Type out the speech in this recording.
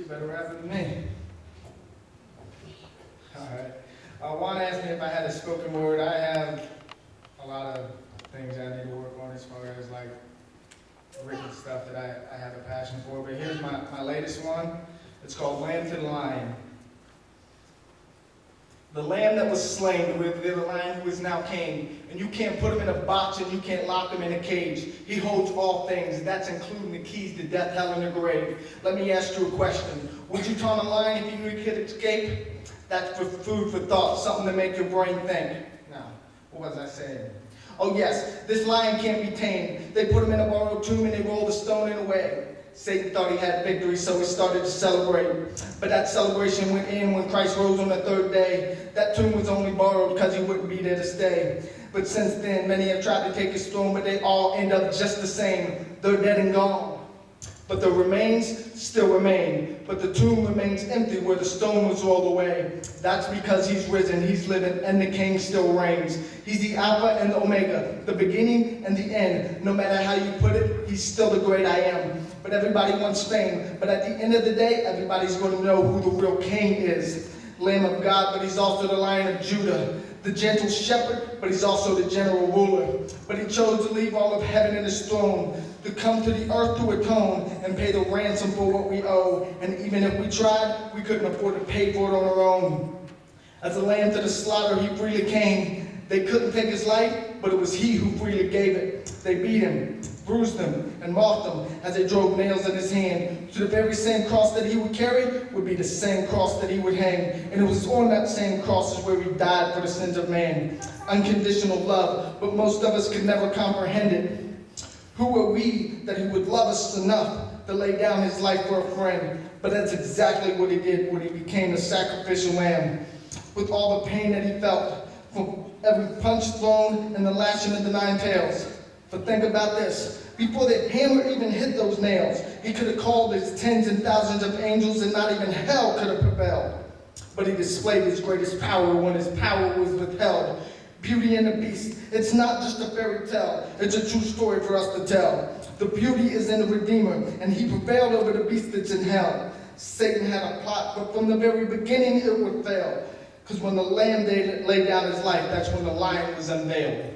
better rapper than me. Alright. Juan asked me if I had a spoken word. I have a lot of things I need to work on as far as like written stuff that I have a passion for. But here's my latest one. It's called Lamb to the Lion. The lamb that was slain, the lion who is now king, and you can't put him in a box and you can't lock him in a cage. He holds all things. That's including the keys to death, hell, and the grave. Let me ask you a question. Would you taunt a lion if you knew he could escape? That's for food for thought, something to make your brain think. Now, what was I saying? Oh yes, this lion can't be tamed. They put him in a borrowed tomb and they rolled a stone in away. Satan thought he had victory, so he started to celebrate. But that celebration went in when Christ rose on the third day. That tomb was only borrowed because he wouldn't be there to stay. But since then, many have tried to take his throne, but they all end up just the same. They're dead and gone. But the remains still remain. But the tomb remains empty where the stone was rolled away. That's because he's risen, he's living, and the king still reigns. He's the Alpha and the Omega, the beginning and the end. No matter how you put it, he's still the great I am. But everybody wants fame. But at the end of the day, everybody's going to know who the real king is. Lamb of God, but he's also the Lion of Judah. The gentle shepherd, but he's also the general ruler. But he chose to leave all of heaven and his throne, to come to the earth to atone and pay the ransom for what we owe. And even if we tried, we couldn't afford to pay for it on our own. As a lamb to the slaughter, he freely came. They couldn't take his life, but it was he who freely gave it. They beat him, bruised him, and mocked him as they drove nails in his hand. To the very same cross that he would carry would be the same cross that he would hang. And it was on that same cross is where he died for the sins of man. Unconditional love, but most of us could never comprehend it. Who were we that he would love us enough to lay down his life for a friend? But that's exactly what he did when he became the sacrificial lamb. With all the pain that he felt from every punch thrown and the lashing of the 9 tails. But think about this. Before the hammer even hit those nails, he could have called his tens and thousands of angels and not even hell could have prevailed. But he displayed his greatest power when his power was withheld. Beauty and the Beast, it's not just a fairy tale. It's a true story for us to tell. The beauty is in the Redeemer, and he prevailed over the beast that's in hell. Satan had a plot, but from the very beginning it would fail. Because when the lamb laid down his life, that's when the lion was unveiled.